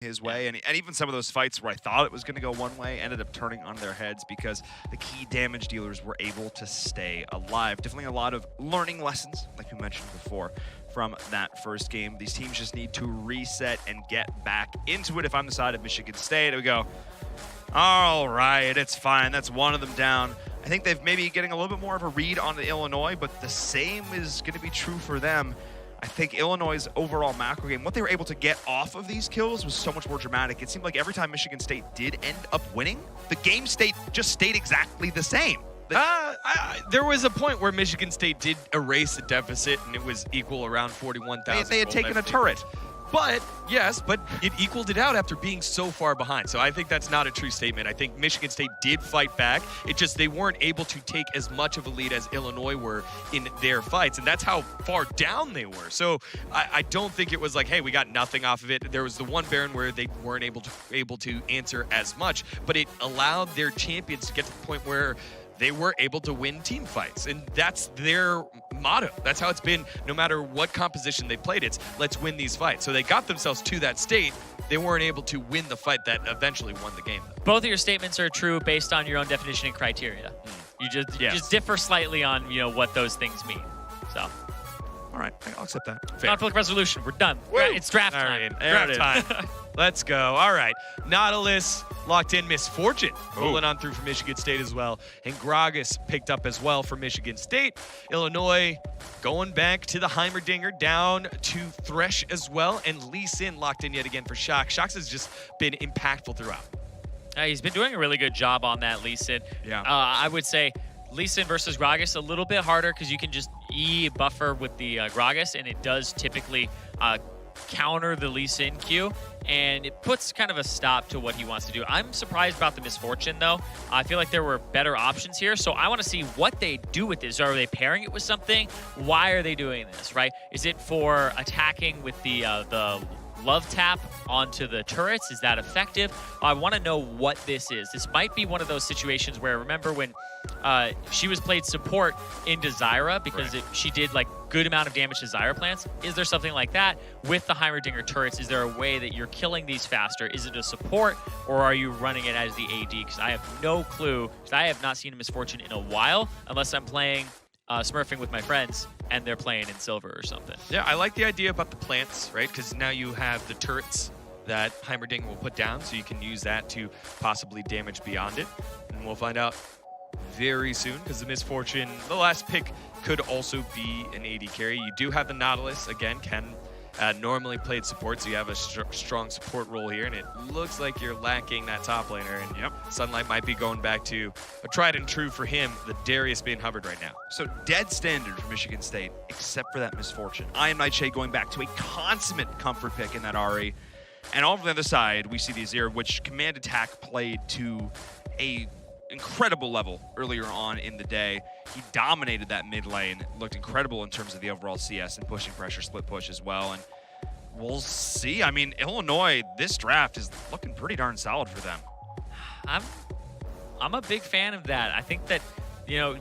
his way, and even some of those fights where I thought it was going to go one way ended up turning on their heads because the key damage dealers were able to stay alive. Definitely a lot of learning lessons, like we mentioned before, from that first game. These teams just need to reset and get back into it. If I'm the side of Michigan State, I would go, all right, it's fine. That's one of them down. I think they've maybe getting a little bit more of a read on Illinois, but the same is going to be true for them. I think Illinois' overall macro game, what they were able to get off of these kills was so much more dramatic. It seemed like every time Michigan State did end up winning, the game state just stayed exactly the same. There was a point where Michigan State did erase the deficit, and it was equal around 41,000. They had taken a turret. But, yes, but it equaled it out after being so far behind. So I think that's not a true statement. I think Michigan State did fight back. It just they weren't able to take as much of a lead as Illinois were in their fights, and that's how far down they were. So I don't think it was like, hey, we got nothing off of it. There was the one Baron where they weren't able to answer as much, but it allowed their champions to get to the point where they were able to win team fights, and that's their motto. That's how it's been no matter what composition they played. It's let's win these fights. So they got themselves to that state. They weren't able to win the fight that eventually won the game. Both of your statements are true based on your own definition and criteria. You just differ slightly on what those things mean. So. All right, I'll accept that. Fair. Conflict resolution. We're done. Woo! It's draft time. Draft time. Let's go. All right. Nautilus locked in. Misfortune rolling on through for Michigan State as well. And Gragas picked up as well for Michigan State. Illinois going back to the Heimerdinger, down to Thresh as well. And Lee Sin locked in yet again for Shox. Shox has just been impactful throughout. He's been doing a really good job on that, Lee Sin. Yeah. I would say Lee Sin versus Gragas a little bit harder because you can just buffer with the Gragas, and it does typically counter the Lee Sin Q, and it puts kind of a stop to what he wants to do. I'm surprised about the Misfortune, though. I feel like there were better options here, so I want to see what they do with this. Are they pairing it with something? Why are they doing this, right? Is it for attacking with the love tap onto the turrets? Is that effective? I want to know what this is. This might be one of those situations where, remember when she was played support into Zyra because she did like good amount of damage to Zyra plants. Is there something like that with the Heimerdinger turrets? Is there a way that you're killing these faster? Is it a support, or are you running it as the AD? Because I have no clue, because I have not seen a Misfortune in a while unless I'm playing smurfing with my friends and they're playing in silver or something. Yeah, I like the idea about the plants, right? Because now you have the turrets that Heimerdinger will put down, so you can use that to possibly damage beyond it. And we'll find out very soon, because the Misfortune, the last pick, could also be an AD carry. You do have the Nautilus, again, can normally played support, so you have a strong support role here, and it looks like you're lacking that top laner, and Sunlight might be going back to a tried and true for him, the Darius being Hubbard right now. So dead standard for Michigan State, except for that Misfortune. I am Nightshade going back to a consummate comfort pick in that Ahri. And on the other side, we see the Azir, which Command Attack played to a incredible level earlier on in the day. He dominated that mid lane, looked incredible in terms of the overall CS and pushing pressure, split push as well. And we'll see. I mean, Illinois, this draft is looking pretty darn solid for them. I'm a big fan of that. I think that,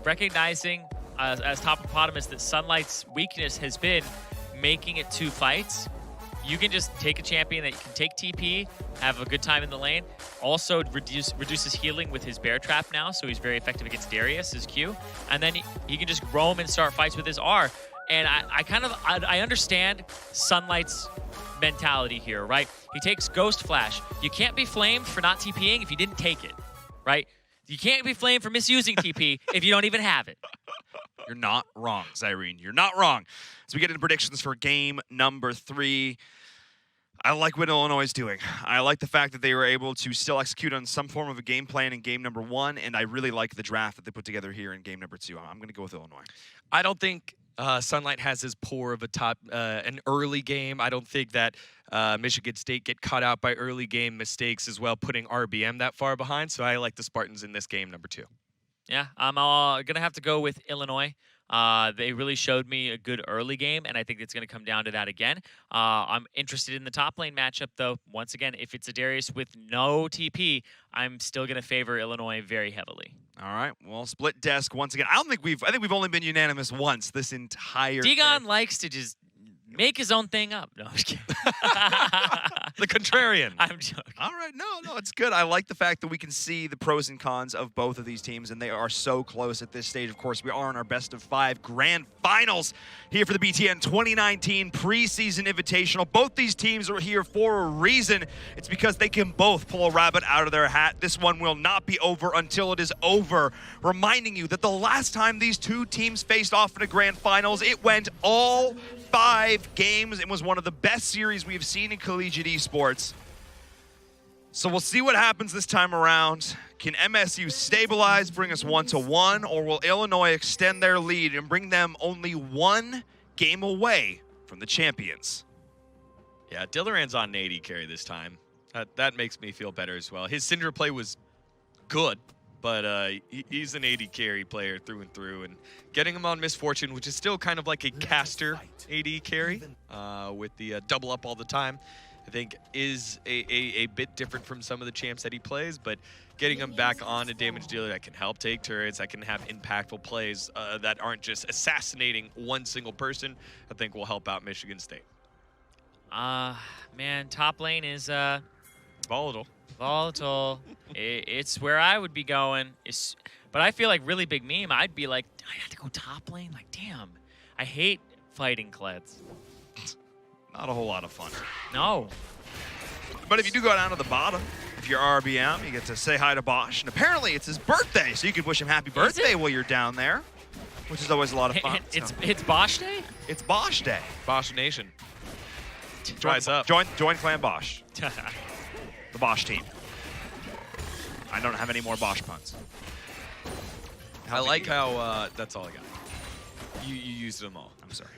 recognizing as Topopotamus that Sunlight's weakness has been making it 2 fights. You can just take a champion that you can take TP, have a good time in the lane. Also reduces healing with his bear trap now, so he's very effective against Darius, his Q. And then he can just roam and start fights with his R. And I understand Sunlight's mentality here, right? He takes Ghost Flash. You can't be flamed for not TPing if you didn't take it, right? You can't be flamed for misusing TP if you don't even have it. You're not wrong, Zyrene. You're not wrong. As we get into predictions for game number 3, I like what Illinois is doing. I like the fact that they were able to still execute on some form of a game plan in game number 1, and I really like the draft that they put together here in game number 2. I'm going to go with Illinois. I don't think Sunlight has as poor of a an early game. I don't think that Michigan State get caught out by early game mistakes as well, putting RBM that far behind. So I like the Spartans in this game number 2. Yeah, I'm going to have to go with Illinois. They really showed me a good early game, and I think it's going to come down to that again. I'm interested in the top lane matchup, though. Once again, if it's a Darius with no TP, I'm still going to favor Illinois very heavily. All right, well, split desk once again. I think we've only been unanimous once this entire Degon likes to just make his own thing up. No, I'm just kidding. The contrarian. I'm joking. All right, no, it's good. I like the fact that we can see the pros and cons of both of these teams, and they are so close at this stage. Of course, we are in our best of 5 grand finals here for the BTN 2019 preseason invitational. Both these teams are here for a reason. It's because they can both pull a rabbit out of their hat. This one will not be over until it is over. Reminding you that the last time these two teams faced off in a grand finals, it went all 5 games. It was one of the best series we've seen in collegiate esports. So we'll see what happens this time around. Can MSU stabilize, bring us 1-1, or will Illinois extend their lead and bring them only 1 game away from the champions? Yeah, Dillaran's on an AD carry this time. That makes me feel better as well. His Syndra play was good, but he's an AD carry player through and through, and getting him on Misfortune, which is still kind of like a caster AD carry with the double up all the time, I think is a bit different from some of the champs that he plays, but getting him back on a damage dealer that can help take turrets, that can have impactful plays that aren't just assassinating one single person, I think will help out Michigan State. Man, top lane is Volatile. volatile. It's where I would be going. But I feel like really big meme, I'd be like, I have to go top lane? Like, damn. I hate fighting Kleds. Not a whole lot of fun. No. But if you do go down to the bottom, if you're RBM, you get to say hi to Bosch. And apparently it's his birthday, so you can wish him happy birthday while you're down there, which is always a lot of fun. It's Bosch Day? It's Bosch Day. Bosch Nation. Rise up. Join Clan Bosch. The Bosch team. I don't have any more Bosch puns. I like how, that's all I got. You used them all. I'm sorry.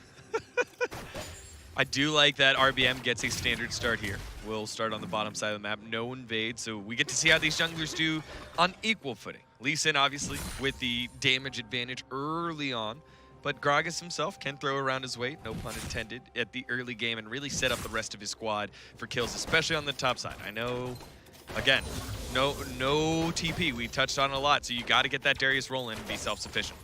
I do like that RBM gets a standard start here. We'll start on the bottom side of the map, no invade, so we get to see how these junglers do on equal footing. Lee Sin, obviously, with the damage advantage early on, but Gragas himself can throw around his weight, no pun intended, at the early game and really set up the rest of his squad for kills, especially on the top side. I know, again, no TP. We touched on it a lot, so you got to get that Darius rolling and be self-sufficient.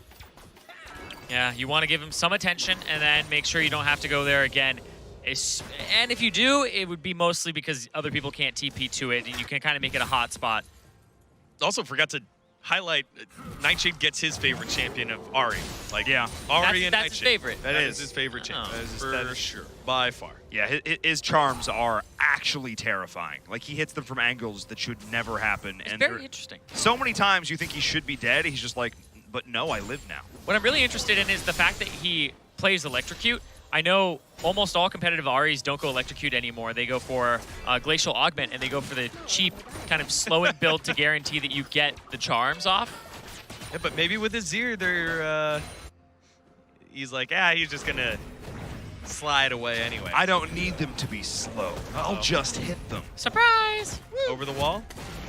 Yeah, you want to give him some attention and then make sure you don't have to go there again. And if you do, it would be mostly because other people can't TP to it, and you can kind of make it a hot spot. Also forgot to highlight, Nightshade gets his favorite champion of Ahri. Like, yeah, Ahri and that's his Nightshade. favorite. That is his favorite champion, for sure, by far. Yeah, his charms are actually terrifying. Like, he hits them from angles that should never happen. It's and very interesting. So many times you think he should be dead, he's just like, but no, I live now. What I'm really interested in is the fact that he plays Electrocute. I know almost all competitive Ahris don't go Electrocute anymore. They go for Glacial Augment, and they go for the cheap kind of slowing build to guarantee that you get the charms off. Yeah, but maybe with Azir, he's like, he's just going to slide away anyway. I don't need them to be slow. I'll just hit them. Surprise! Over the wall?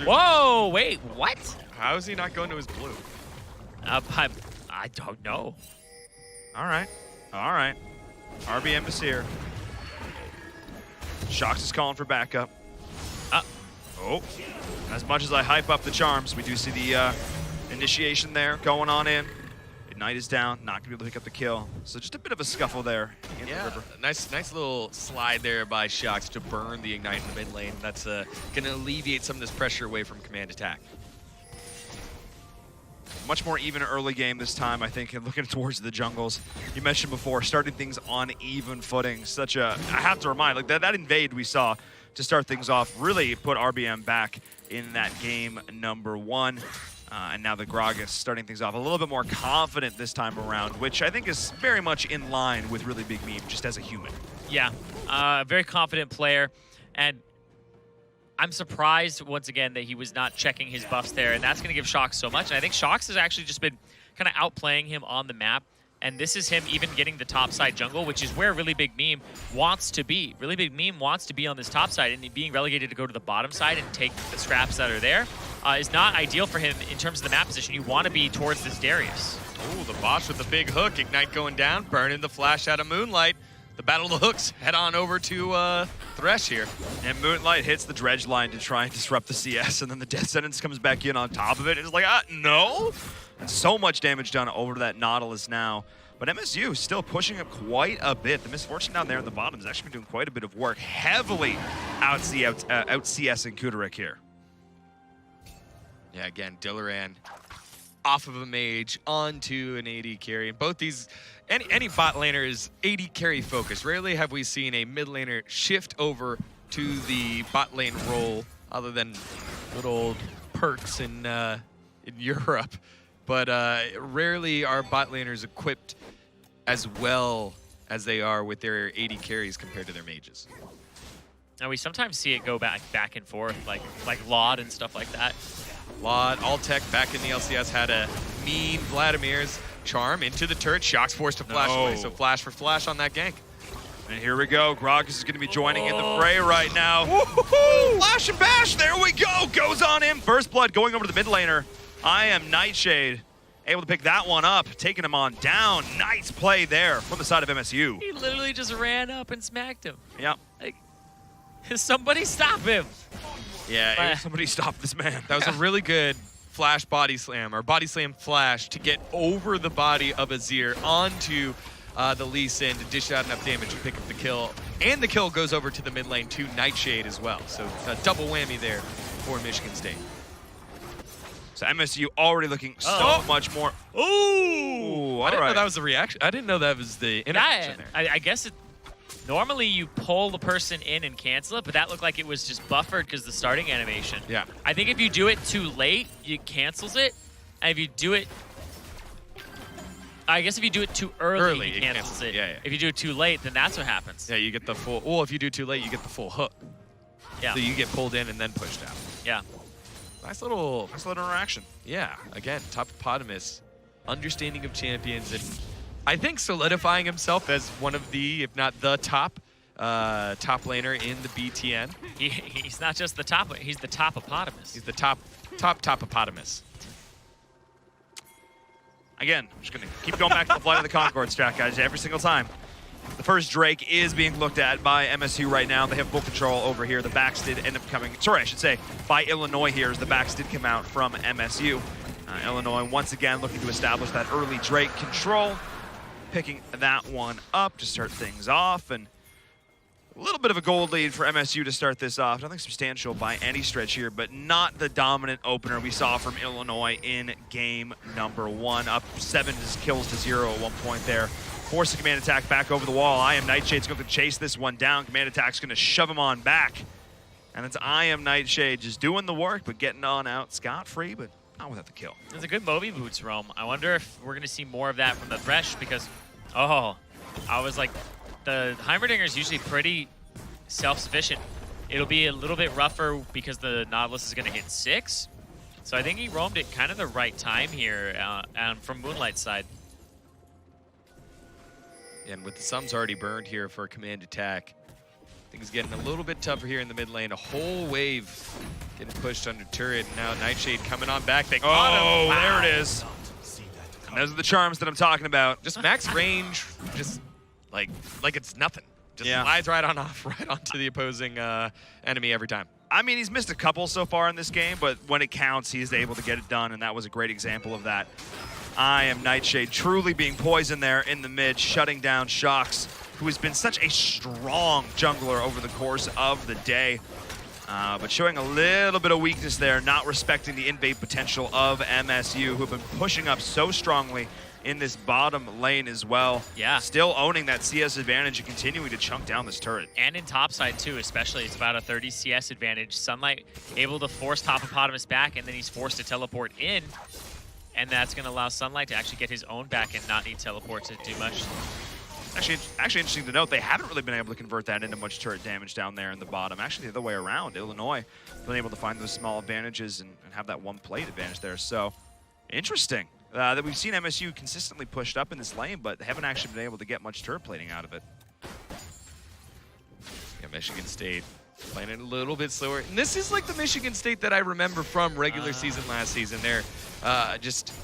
Whoa, wait, what? How is he not going to his blue? I don't know. All right. RBM is here. Shox is calling for backup. Oh, as much as I hype up the charms, we do see the initiation there going on in. Ignite is down, not gonna be able to pick up the kill. So just a bit of a scuffle there in the river. Nice little slide there by Shox to burn the Ignite in the mid lane. That's gonna alleviate some of this pressure away from command attack. Much more even early game this time, I think, and looking towards the jungles. You mentioned before, starting things on even footing. I have to remind, like that invade we saw to start things off really put RBM back in that game number 1. And now the Gragas starting things off a little bit more confident this time around, which I think is very much in line with Really Big Meme, just as a human. Yeah, very confident player. And I'm surprised, once again, that he was not checking his buffs there, and that's going to give Shox so much. And I think Shox has actually just been kind of outplaying him on the map, and this is him even getting the top side jungle, which is where Really Big Meme wants to be. Really Big Meme wants to be on this top side, and being relegated to go to the bottom side and take the scraps that are there is not ideal for him in terms of the map position. You want to be towards this Darius. Oh, the Bosch with the big hook. Ignite going down, burning the flash out of Moonlight. The battle of the hooks head on over to Thresh here. And Moonlight hits the dredge line to try and disrupt the CS, and then the Death Sentence comes back in on top of it. It's like, no! And so much damage done over to that Nautilus now. But MSU still pushing up quite a bit. The Misfortune down there in the bottom has actually been doing quite a bit of work, heavily out CSing Kudarik here. Yeah, again, Dillaran off of a mage onto an AD carry. And both these, any bot laner is AD carry focused. Rarely have we seen a mid laner shift over to the bot lane role, other than good old perks in Europe. But rarely are bot laners equipped as well as they are with their AD carries compared to their mages. Now we sometimes see it go back and forth, like Laud and stuff like that. Laud, Altec back in the LCS had a mean Vladimir's charm into the turret. Shock's forced to flash away, so flash for flash on that gank. And here we go. Gragas is going to be joining in the fray right now. Flash and bash, there we go. Goes on in. First blood going over to the mid laner. I am Nightshade, able to pick that one up, taking him on down. Nice play there from the side of MSU. He literally just ran up and smacked him. Yep. Like, somebody stop him. Yeah, Somebody stop this man. that was a really good flash body slam, or body slam flash, to get over the body of Azir onto the Lee Sin to dish out enough damage to pick up the kill. And the kill goes over to the mid lane to Nightshade as well. So it's a double whammy there for Michigan State. So MSU already looking so much more. Ooh, I didn't know that was the reaction. I didn't know that was the interaction there. I guess normally you pull the person in and cancel it, but that looked like it was just buffered because the starting animation. Yeah. I think if you do it too late, it cancels it. And if you do it, I guess if you do it too early, it cancels it. Yeah. If you do it too late, then that's what happens. Yeah, you get the full. Well, if you do too late, you get the full hook. Yeah. So you get pulled in and then pushed out. Yeah. Nice little interaction. Yeah, again, Topopotamus, understanding of champions, and I think solidifying himself as one of the, if not the top laner in the BTN. He's not just the top, he's the Topopotamus. He's the top Topopotamus. Again, I'm just going to keep going back to the Flight of the Concord strat, guys, every single time. The first Drake is being looked at by MSU right now. They have full control over here. The backs did end up coming, sorry, I should say, by Illinois here, as the backs did come out from MSU. Illinois once again looking to establish that early Drake control, picking that one up to start things off, and a little bit of a gold lead for MSU to start this off. Nothing substantial by any stretch here, but not the dominant opener we saw from Illinois in game number 1. Up 7 kills to 0 at one point there. Force a command attack back over the wall. I Am Nightshade's going to chase this one down. Command attack's going to shove him on back. And it's I Am Nightshade just doing the work, but getting on out scot-free, but not without the kill. It's a good Moby Boots roam. I wonder if we're going to see more of that from the Thresh, because, I was like, the Heimerdinger's usually pretty self-sufficient. It'll be a little bit rougher because the Nautilus is going to hit 6. So I think he roamed it kind of the right time here from Moonlight's side. And with the sums already burned here for a command attack, things getting a little bit tougher here in the mid lane. A whole wave getting pushed under turret, and now Nightshade coming on back. They caught him. Wow. There it is. And those are the charms that I'm talking about. Just max range, just like it's nothing. Just slides right onto the opposing enemy every time. I mean, he's missed a couple so far in this game, but when it counts, he's able to get it done, and that was a great example of that. I Am Nightshade truly being poisoned there in the mid, shutting down Shocks, who has been such a strong jungler over the course of the day. But showing a little bit of weakness there, not respecting the invade potential of MSU, who have been pushing up so strongly in this bottom lane as well. Yeah. Still owning that CS advantage and continuing to chunk down this turret. And in topside too, especially, it's about a 30 CS advantage. Sunlight able to force Topopotamus back, and then he's forced to teleport in. And that's going to allow Sunlight to actually get his own back and not need teleport to do much. Actually interesting to note, they haven't really been able to convert that into much turret damage down there in the bottom. Actually, the other way around. Illinois been able to find those small advantages and have that one plate advantage there. So, interesting that we've seen MSU consistently pushed up in this lane, but they haven't actually been able to get much turret plating out of it. Yeah, Michigan State playing it a little bit slower. And this is like the Michigan State that I remember from regular season last season. They're just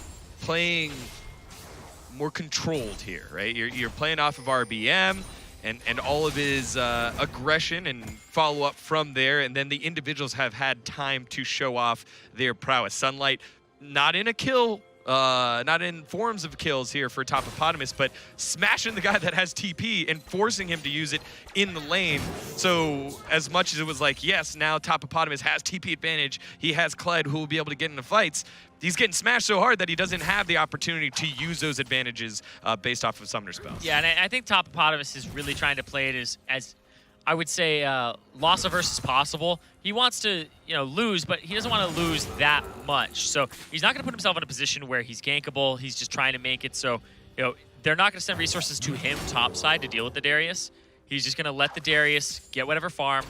playing more controlled here, right? You're playing off of RBM and all of his aggression and follow-up from there, and then the individuals have had time to show off their prowess. Sunlight, not in a kill not in forms of kills here for Topopotamus, but smashing the guy that has TP and forcing him to use it in the lane. So as much as it was like, yes, now Topopotamus has TP advantage, he has Kled who will be able to get into fights, he's getting smashed so hard that he doesn't have the opportunity to use those advantages based off of Summoner spells. Yeah, and I think Topopotamus is really trying to play it as I would say, loss averse as possible. He wants to, lose, but he doesn't want to lose that much. So he's not going to put himself in a position where he's gankable. He's just trying to make it so, they're not going to send resources to him topside to deal with the Darius. He's just going to let the Darius get whatever farm.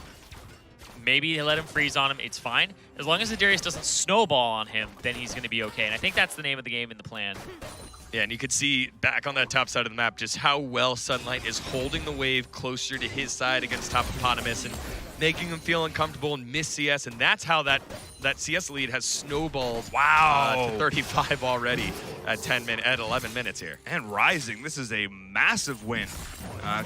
Maybe he'll let him freeze on him. It's fine. As long as the Darius doesn't snowball on him, then he's going to be okay. And I think that's the name of the game in the plan. Yeah, and you could see back on that top side of the map just how well Sunlight is holding the wave closer to his side against Topopotamus and making him feel uncomfortable and miss CS, and that's how that CS lead has snowballed to 35 already at 11 minutes here. And rising, this is a massive win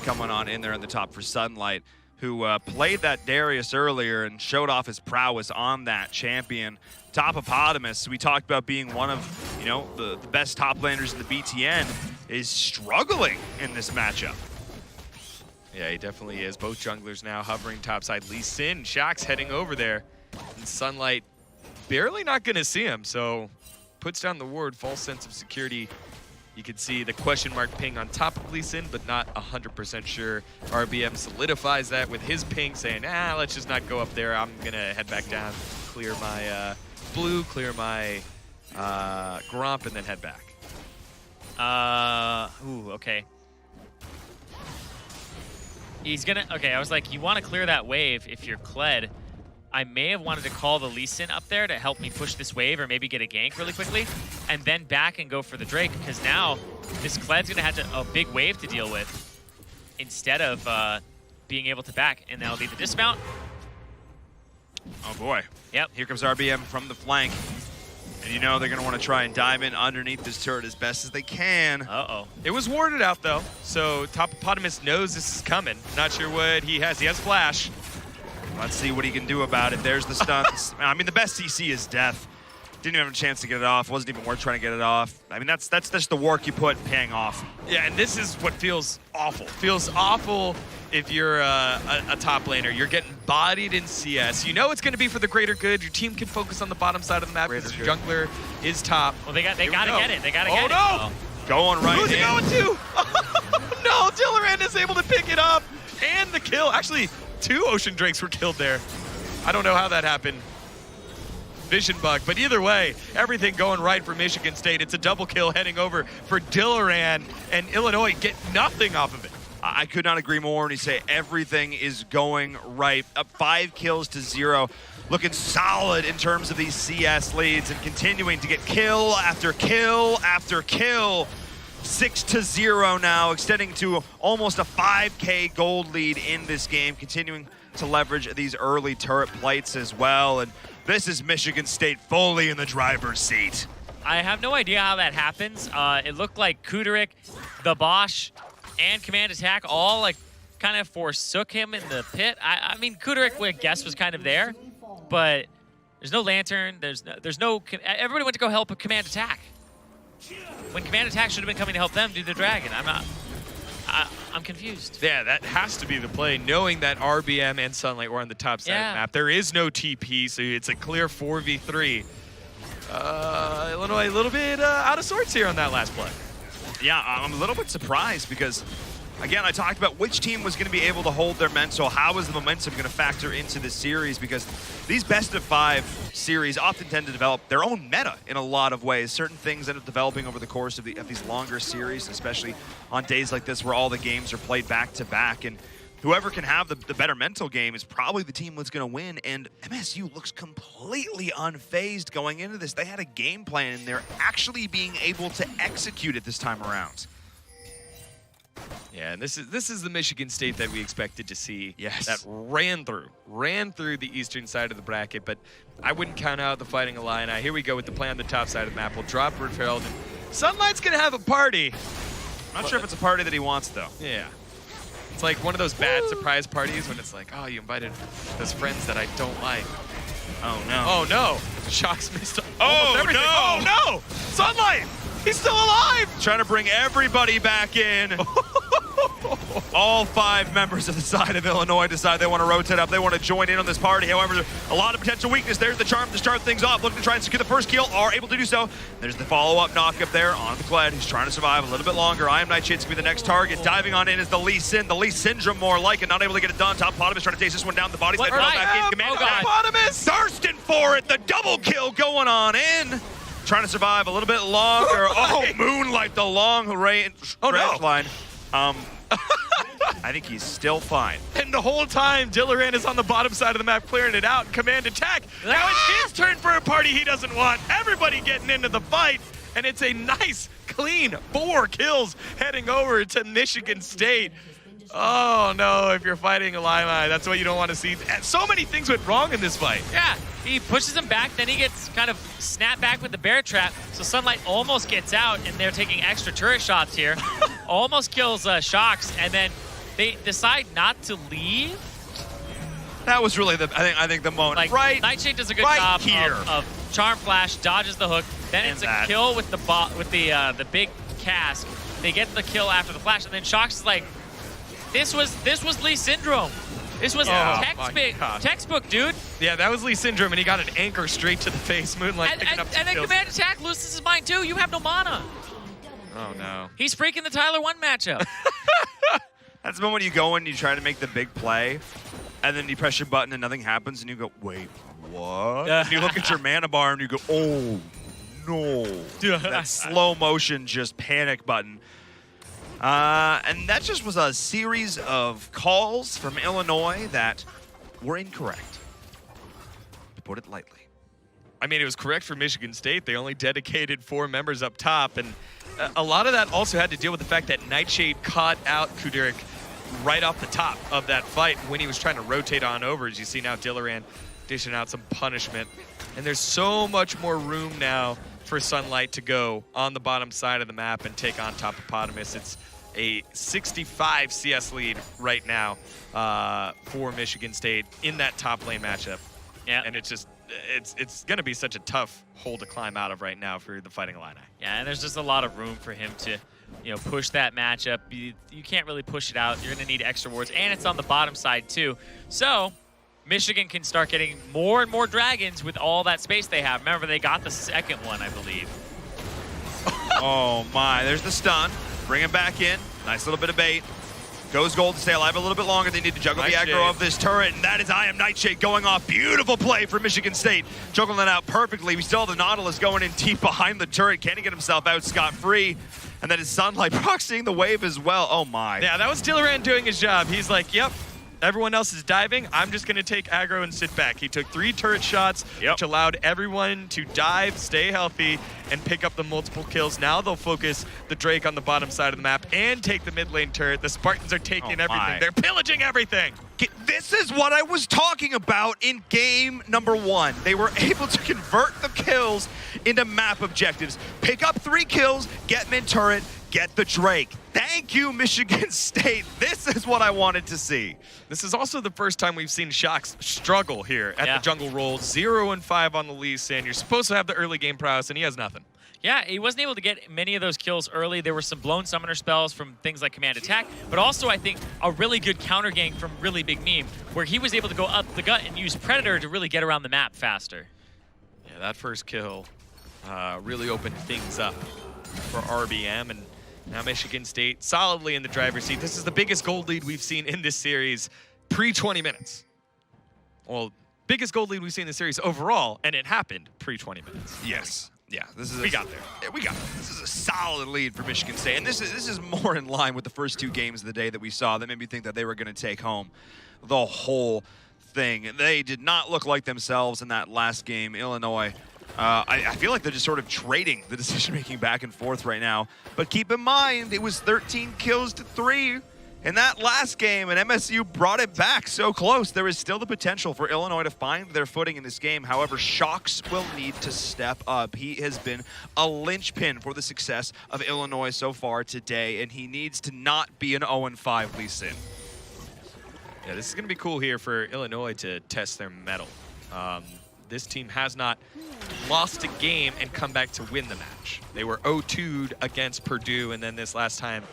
coming on in there in the top for Sunlight, who played that Darius earlier and showed off his prowess on that champion. Topopotamus, we talked about being one of, the best top laners in the BTN, is struggling in this matchup. Yeah, he definitely is. Both junglers now hovering topside. Lee Sin, Shaxx heading over there. And Sunlight barely not going to see him, so puts down the ward, false sense of security. You can see the question mark ping on top of Lee Sin, but not 100% sure. RBM solidifies that with his ping saying, let's just not go up there. I'm going to head back down, clear my blue, clear my Gromp, and then head back. Okay. He's gonna, I was like, you want to clear that wave if you're Kled. I may have wanted to call the Lee Sin up there to help me push this wave or maybe get a gank really quickly, and then back and go for the Drake, because now this Kled's gonna have a big wave to deal with instead of being able to back, and that'll be the dismount. Oh boy. Yep. Here comes RBM from the flank. And they're going to want to try and dive in underneath this turret as best as they can. Uh-oh. It was warded out, though, so Topopotamus knows this is coming. Not sure what he has. He has flash. Let's see what he can do about it. There's the stuns. I mean, the best CC is death. Didn't even have a chance to get it off. Wasn't even worth trying to get it off. I mean, that's just the work you put paying off. Yeah, and this is what feels awful. Feels awful if you're a top laner. You're getting bodied in CS. You know it's going to be for the greater good. Your team can focus on the bottom side of the map because your jungler is top. Well, they got to get it. They got to get it. Oh, no! Going right Who's in. it going to? Oh, no, Dillaran is able to pick it up. And the kill. Actually, 2 Ocean Drakes were killed there. I don't know how that happened. Vision bug, but either way, everything going right for Michigan State. It's a double kill heading over for Dillaran, and Illinois get nothing off of it. I could not agree more when you say everything is going right. Up 5 kills to 0. Looking solid in terms of these CS leads and continuing to get kill after kill after kill. 6-0 now, extending to almost a 5K gold lead in this game, continuing to leverage these early turret plates as well. And this is Michigan State fully in the driver's seat. I have no idea how that happens. It looked like Kuderik, the Bosch, and Command Attack all kind of forsook him in the pit. I mean, Kuderik, I guess, was kind of there, but there's no Lantern. There's no. Everybody went to go help a Command Attack when Command Attack should have been coming to help them do the dragon. I'm confused. Yeah, that has to be the play, knowing that RBM and Sunlight were on the top side of the map. There is no TP, so it's a clear 4v3. Illinois a little bit out of sorts here on that last play. Yeah, I'm a little bit surprised because, again, I talked about which team was going to be able to hold their mental. How is the momentum going to factor into this series? Because these best-of-5 series often tend to develop their own meta in a lot of ways. Certain things end up developing over the course of these longer series, especially on days like this where all the games are played back-to-back. And whoever can have the better mental game is probably the team that's going to win. And MSU looks completely unfazed going into this. They had a game plan, and they're actually being able to execute it this time around. Yeah, and this is the Michigan State that we expected to see. Yes. That ran through the eastern side of the bracket, but I wouldn't count out the Fighting Illini. Here we go with the play on the top side of the map. We'll drop Redfeld, and Sunlight's gonna have a party. Not sure if it's a party that he wants, though. Yeah. It's like one of those bad surprise parties when it's like, oh, you invited those friends that I don't like. Oh, no. Oh, no. Shocks missed Oh, everything. no. Oh, no. Sunlight! He's still alive! Trying to bring everybody back in. All 5 members of the side of Illinois decide they want to rotate up. They want to join in on this party. However, a lot of potential weakness. There's the charm to start things off. Looking to try and secure the first kill. Are able to do so. There's the follow-up knock up there on the Kled. He's trying to survive a little bit longer. I Am Nightshade's going to be the next target. Diving on in is the Lee Sin. The Lee Syndrome more like it. Not able to get it done. Top Potamus trying to chase this one down. The body slam back in. Command attack. Potamus! Thirsting for it. The double kill going on in. Trying to survive a little bit longer. Oh, Moonlight, the long range line. I think he's still fine. And the whole time, Dillaran is on the bottom side of the map clearing it out. Command attack. Now it's his turn for a party he doesn't want. Everybody getting into the fight. And it's a nice, clean 4 kills heading over to Michigan State. Oh no, if you're fighting Lima, that's what you don't want to see. So many things went wrong in this fight. Yeah, he pushes him back, then he gets kind of snapped back with the bear trap. So Sunlight almost gets out, and they're taking extra turret shots here. Almost kills Shocks, and then they decide not to leave. That was really I think the moment. Like, right Nightshade does a good right job here. of Charm Flash, dodges the hook, then it's a kill with the big cask. They get the kill after the flash, and then Shocks is like, This was Lee Syndrome. This was textbook, dude. Yeah, that was Lee Syndrome, and he got an anchor straight to the face. Moonlight picking up some and then kills. Command Attack loses his mind, too. You have no mana. Oh, no. He's freaking the Tyler 1 matchup. That's the moment you go in, you try to make the big play, and then you press your button and nothing happens, and you go, wait, what? And you look at your mana bar, and you go, oh, no. That slow motion just panic button. And that just was a series of calls from Illinois that were incorrect, to put it lightly. I mean, it was correct for Michigan State. They only dedicated 4 members up top, and a lot of that also had to deal with the fact that Nightshade caught out Kudirik right off the top of that fight when he was trying to rotate on over. As you see now, Dillaran dishing out some punishment. And there's so much more room now for Sunlight to go on the bottom side of the map and take on Top Hippopotamus. It's a 65 CS lead right now for Michigan State in that top lane matchup. Yeah. And it's just, it's going to be such a tough hole to climb out of right now for the Fighting Illini. Yeah, and there's just a lot of room for him to, push that matchup. You can't really push it out. You're going to need extra wards, and it's on the bottom side too. So Michigan can start getting more and more dragons with all that space they have. Remember, they got the second one, I believe. Oh my, there's the stun. Bring him back in. Nice little bit of bait. Goes gold to stay alive a little bit longer. They need to juggle the aggro of this turret, and that is I Am Nightshade going off. Beautiful play for Michigan State. Juggling that out perfectly. We still have the Nautilus going in deep behind the turret. Can he get himself out scot-free? And then his Sunlight proxying the wave as well. Oh my. Yeah, that was Dillaran doing his job. He's like, yep, everyone else is diving. I'm just going to take aggro and sit back. He took 3 turret shots, which allowed everyone to dive, stay healthy, and pick up the multiple kills. Now they'll focus the Drake on the bottom side of the map and take the mid lane turret. The Spartans are taking everything. They're pillaging everything. This is what I was talking about in game number 1. They were able to convert the kills into map objectives. Pick up 3 kills, get mid turret, get the Drake. Thank you, Michigan State. This is what I wanted to see. This is also the first time we've seen Shocks struggle here at the jungle role. 0-5 on the Lee Sin. You're supposed to have the early game prowess, and he has nothing. Yeah, he wasn't able to get many of those kills early. There were some blown summoner spells from things like Command Attack, but also I think a really good counter gank from Really Big Meme, where he was able to go up the gut and use Predator to really get around the map faster. Yeah, that first kill really opened things up for RBM, and now Michigan State solidly in the driver's seat. This is the biggest gold lead we've seen in this series pre-20 minutes. Well, biggest gold lead we've seen in the series overall, and it happened pre-20 minutes. Yes. Yeah, this is we got there. Yeah, we got there. This is a solid lead for Michigan State, and this is more in line with the first 2 games of the day that we saw that made me think that they were going to take home the whole thing. They did not look like themselves in that last game. Illinois, I feel like they're just sort of trading the decision-making back and forth right now. But keep in mind, it was 13 kills to 3 in that last game, and MSU brought it back so close. There is still the potential for Illinois to find their footing in this game. However, Shocks will need to step up. He has been a linchpin for the success of Illinois so far today, and he needs to not be an 0-5 Lee Sin. Yeah, this is going to be cool here for Illinois to test their mettle. This team has not lost a game and come back to win the match. They were 0-2'd against Purdue, and then this last time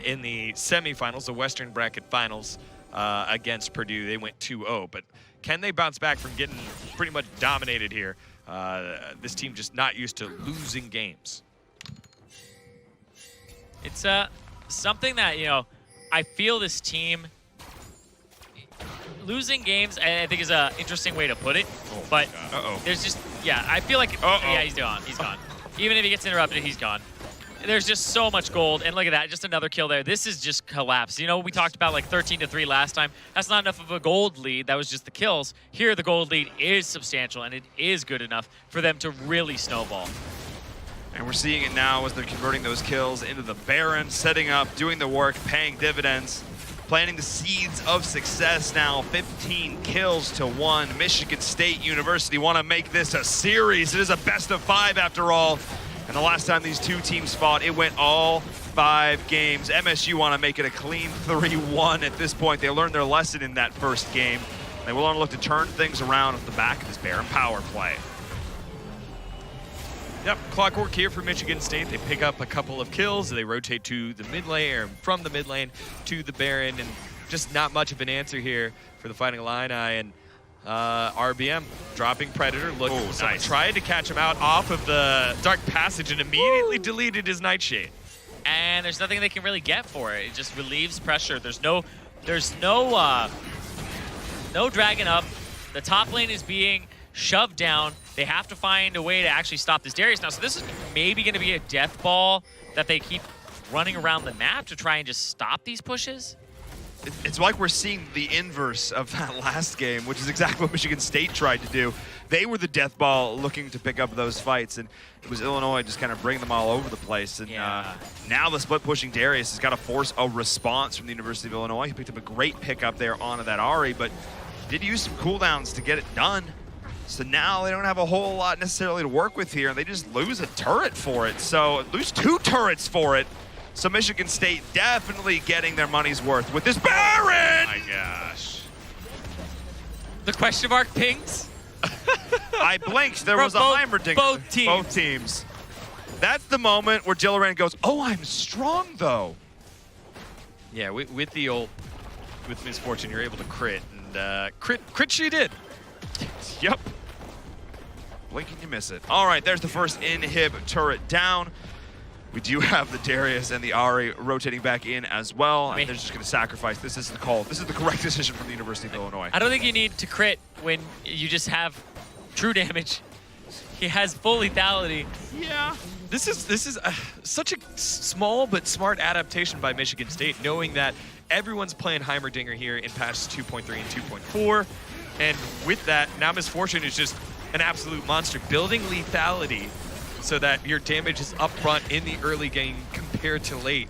in the semifinals, the Western Bracket Finals against Purdue, they went 2-0. But can they bounce back from getting pretty much dominated here? This team just not used to losing games. It's something that, you know, I feel this team losing games, I think is an interesting way to put it. But there's just, yeah, I feel like, yeah, he's gone. He's gone. Even if he gets interrupted, he's gone. There's just so much gold, and look at that, just another kill there. This is just collapse. You know, we talked about like 13-3 last time. That's not enough of a gold lead. That was just the kills. Here, the gold lead is substantial, and it is good enough for them to really snowball. And we're seeing it now as they're converting those kills into the Baron, setting up, doing the work, paying dividends, planting the seeds of success now. 15 kills to 1. Michigan State University want to make this a series. It is a best of 5 after all. And the last time these two teams fought, it went all 5 games. MSU want to make it a clean 3-1 at this point. They learned their lesson in that first game. They will want to look to turn things around at the back of this Baron power play. Yep, clockwork here for Michigan State. They pick up a couple of kills. They rotate to the mid lane, or from the mid lane to the Baron, and just not much of an answer here for the Fighting Illini. And RBM dropping Predator. Look, nice. Tried to catch him out off of the Dark Passage and immediately deleted his Nightshade. And there's nothing they can really get for it. It just relieves pressure. There's no dragging up. The top lane is being shoved down. They have to find a way to actually stop this Darius now. So this is maybe going to be a death ball that they keep running around the map to try and just stop these pushes. It's like we're seeing the inverse of that last game, which is exactly what Michigan State tried to do. They were the death ball looking to pick up those fights, and it was Illinois just kind of bringing them all over the place. And now the split pushing Darius has got to force a response from the University of Illinois. He picked up a great pickup there onto that Ahri, but did use some cooldowns to get it done. So now they don't have a whole lot necessarily to work with here, and they just lose a turret for it. So lose 2 turrets for it. So Michigan State definitely getting their money's worth with this Baron! Oh my gosh. The question mark pings? I blinked. There was a Heimerdinger. Both teams. That's the moment where Jilleran goes, oh, I'm strong, though. Yeah, with the ult, with Misfortune, you're able to crit. And crit she did. Yep. Blink and you miss it. All right, there's the first inhib turret down. We do have the Darius and the Ahri rotating back in as well. And they're just going to sacrifice. This is the call. This is the correct decision from the University of Illinois. I don't think you need to crit when you just have true damage. He has full lethality. Yeah. This is such a small but smart adaptation by Michigan State, knowing that everyone's playing Heimerdinger here in patches 2.3 and 2.4. And with that, now Misfortune is just an absolute monster, building lethality so that your damage is up front in the early game compared to late.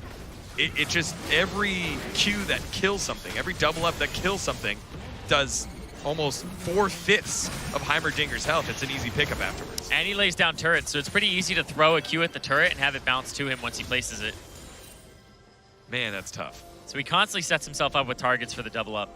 It just, every Q that kills something, every double up that kills something does almost 4/5 of Heimerdinger's health. It's an easy pickup afterwards. And he lays down turrets, so it's pretty easy to throw a Q at the turret and have it bounce to him once he places it. Man, that's tough. So he constantly sets himself up with targets for the double up.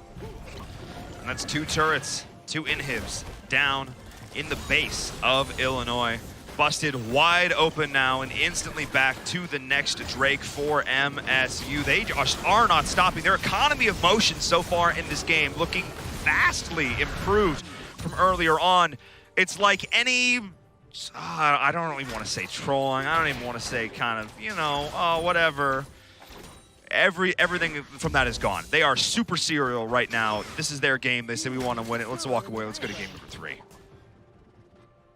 And that's 2 turrets, 2 inhibs down in the base of Illinois. Busted wide open now and instantly back to the next Drake for MSU. They just are not stopping. Their economy of motion so far in this game looking vastly improved from earlier on. It's like any, I don't even want to say trolling. I don't even want to say kind of, you know, whatever. Everything from that is gone. They are super serial right now. This is their game. They say we want to win it. Let's walk away. Let's go to game number 3.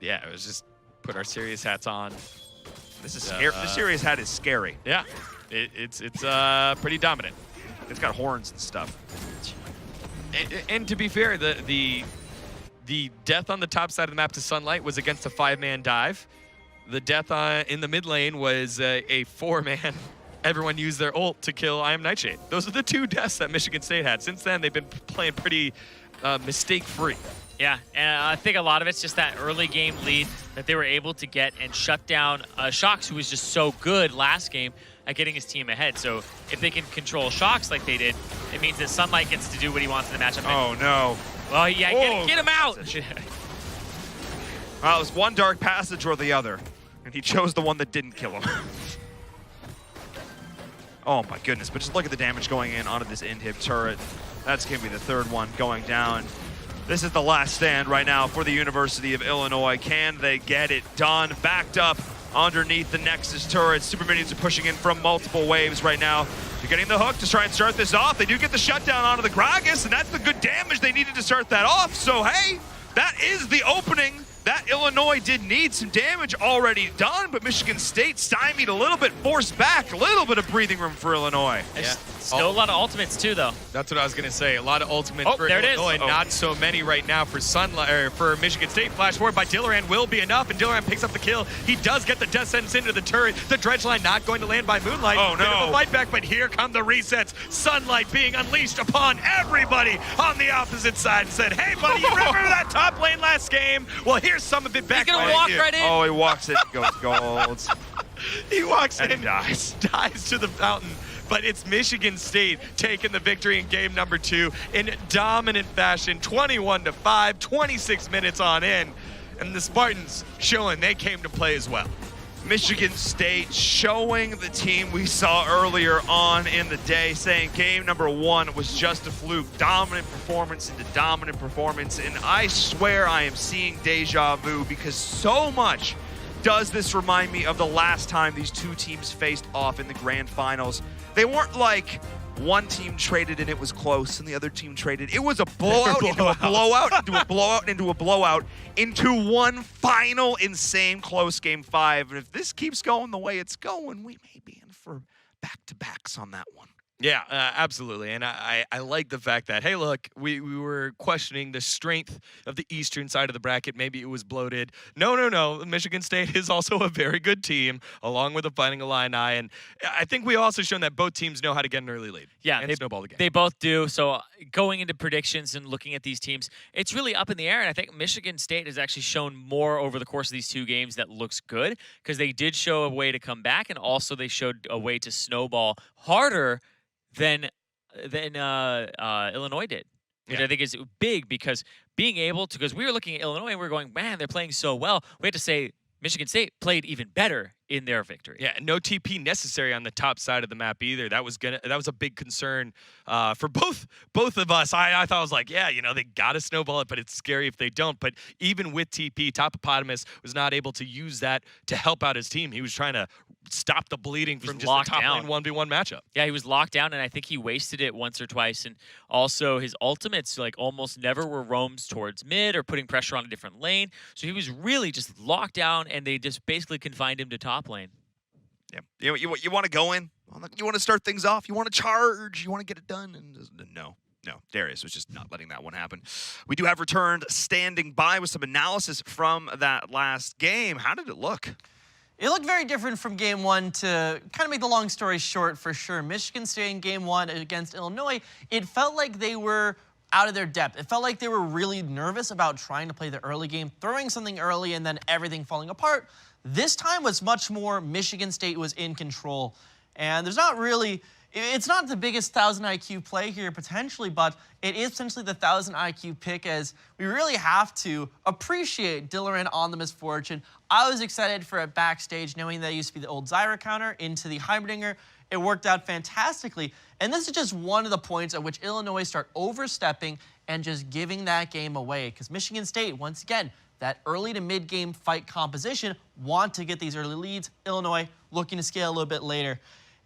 Yeah, it was just put our serious hats on. This is scary. The serious hat is scary. Yeah, it's pretty dominant. It's got horns and stuff. And to be fair, the death on the top side of the map to Sunlight was against a 5-man dive. The death in the mid lane was a 4-man. Everyone used their ult to kill I Am Nightshade. Those are the 2 deaths that Michigan State had. Since then, they've been playing pretty mistake-free. Yeah, and I think a lot of it's just that early game lead that they were able to get and shut down Shox, who was just so good last game at getting his team ahead. So if they can control Shox like they did, it means that Sunlight gets to do what he wants in the matchup. Oh, no. Well, yeah, get him out! Well, it was one dark passage or the other, and he chose the one that didn't kill him. Oh my goodness, but just look at the damage going in onto this inhib turret. That's going to be the third one going down. This is the last stand right now for the University of Illinois. Can they get it done? Backed up underneath the Nexus turret. Super Minions are pushing in from multiple waves right now. They're getting the hook to try and start this off. They do get the shutdown onto the Gragas, and that's the good damage they needed to start that off. So, hey, that is the opening that Illinois did need. Some damage already done, but Michigan State stymied a little bit, forced back, a little bit of breathing room for Illinois. Yeah. Still a lot of ultimates too, though. That's what I was going to say. A lot of ultimates for there Illinois. it is. Not so many right now for for Michigan State. Flash forward by Dillaran will be enough, and Dillaran picks up the kill. He does get the death sentence into the turret. The dredge line not going to land by Moonlight. Oh, no. Bit of a fight back, but here come the resets. Sunlight being unleashed upon everybody on the opposite side and said, hey, buddy, you remember that top lane last game? Well, here's some of it back. He's going to walk right in. Oh, he walks in, goes gold. He walks And in, dies. dives to the fountain. But it's Michigan State taking the victory in game number 2 in dominant fashion, 21-5, 26 minutes on in. And the Spartans showing they came to play as well. Michigan State showing the team we saw earlier on in the day, saying game number 1 was just a fluke. Dominant performance into dominant performance. And I swear I am seeing deja vu, because so much does this remind me of the last time these two teams faced off in the grand finals. They weren't like one team traded and it was close and the other team traded. It was a blowout into a blowout into a blowout into a blowout into one final insane close game 5. And if this keeps going the way it's going, we may be in for back-to-backs on that one. Yeah, absolutely. And I like the fact that, hey, look, we were questioning the strength of the eastern side of the bracket. Maybe it was bloated. No. Michigan State is also a very good team, along with the Fighting Illini. And I think we also shown that both teams know how to get an early lead. Yeah, and snowball the game. They both do. So going into predictions and looking at these teams, it's really up in the air. And I think Michigan State has actually shown more over the course of these 2 games that looks good, because they did show a way to come back, and also they showed a way to snowball harder than Illinois did, which I think is big, because being able to, because we were looking at Illinois and we were going, man, they're playing so well. We had to say Michigan State played even better in their victory. Yeah, no TP necessary on the top side of the map either. That was a big concern for both of us. I thought, I was like, yeah, they gotta snowball it, but it's scary if they don't. But even with TP, Topopotamus was not able to use that to help out his team. He was trying to stop the bleeding from just a top lane 1v1 matchup. Yeah, he was locked down, and I think he wasted it once or twice. And also his ultimates like almost never were roams towards mid or putting pressure on a different lane. So he was really just locked down, and they just basically confined him to top lane. Yeah, you want to go in, you want to start things off, you want to charge, you want to get it done, and no, Darius was just not letting that one happen. We do have Returned standing by with some analysis from that last game. How did it look? It looked very different from game 1. To kind of make the long story short, for sure, Michigan State in game 1 against Illinois, it felt like they were out of their depth. It felt like they were really nervous about trying to play the early game, throwing something early and then everything falling apart. This time was much more Michigan State was in control. And there's not really, it's not the biggest 1,000 IQ play here potentially, but it is potentially the 1,000 IQ pick, as we really have to appreciate Dillaran on the Misfortune. I was excited for it backstage, knowing that it used to be the old Zyra counter into the Heimerdinger. It worked out fantastically. And this is just one of the points at which Illinois start overstepping and just giving that game away. Because Michigan State, once again, that early to mid-game fight composition, want to get these early leads. Illinois looking to scale a little bit later.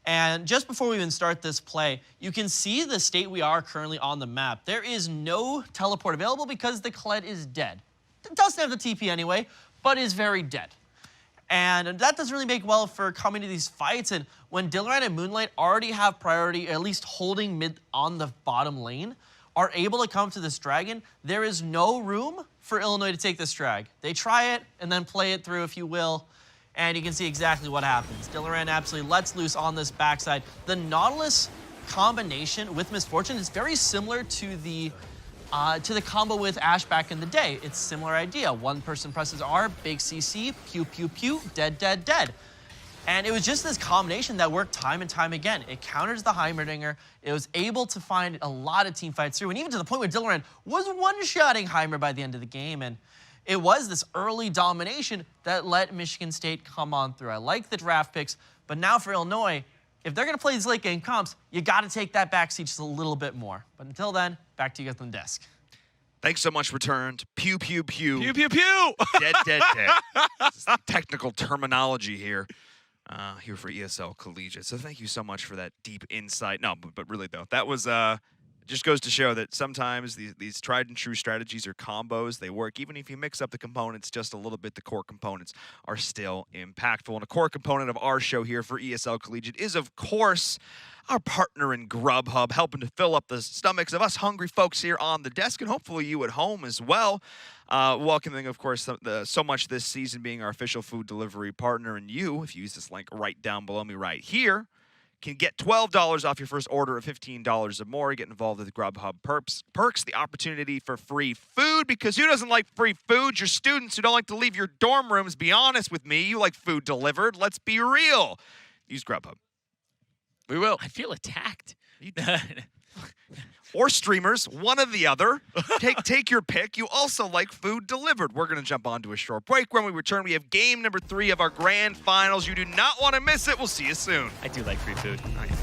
And just before we even start this play, you can see the state we are currently on the map. There is no teleport available because the Kled is dead. It doesn't have the TP anyway, but is very dead. And that doesn't really make well for coming to these fights. And when Dillaran and Moonlight already have priority, at least holding mid on the bottom lane, are able to come to this dragon, there is no room for Illinois to take this drag. They try it and then play it through, if you will, and you can see exactly what happens. Dillaran absolutely lets loose on this backside. The Nautilus combination with Misfortune is very similar to the combo with Ashe back in the day. It's a similar idea. One person presses R, big CC, pew, pew, pew, dead, dead, dead. And it was just this combination that worked time and time again. It counters the Heimerdinger. It was able to find a lot of team fights through, and even to the point where Dillaran was one-shotting Heimer by the end of the game. And it was this early domination that let Michigan State come on through. I like the draft picks, but now for Illinois, if they're going to play these late game comps, you got to take that backseat just a little bit more. But until then, back to you guys on the desk. Thanks so much, returned. Pew, pew, pew. Pew, pew, pew. Dead, dead, dead. This is technical terminology here. Here for ESL Collegiate. So thank you so much for that deep insight. No, but really, though, that was just goes to show that sometimes these tried and true strategies or combos, they work. Even if you mix up the components just a little bit, the core components are still impactful. And a core component of our show here for ESL Collegiate is, of course, our partner in Grubhub, helping to fill up the stomachs of us hungry folks here on the desk, and hopefully you at home as well. Welcoming, of course, so much this season being our official food delivery partner. And you, if you use this link right down below me right here, can get $12 off your first order of $15 or more. Get involved with Grubhub perks, the opportunity for free food, because who doesn't like free food? Your students who don't like to leave your dorm rooms. Be honest with me, you like food delivered. Let's be real. Use Grubhub. We will. I feel attacked. Or streamers, one or the other. Take your pick. You also like food delivered. We're going to jump on to a short break. When we return, we have game number 3 of our grand finals. You do not want to miss it. We'll see you soon. I do like free food. Oh, yeah.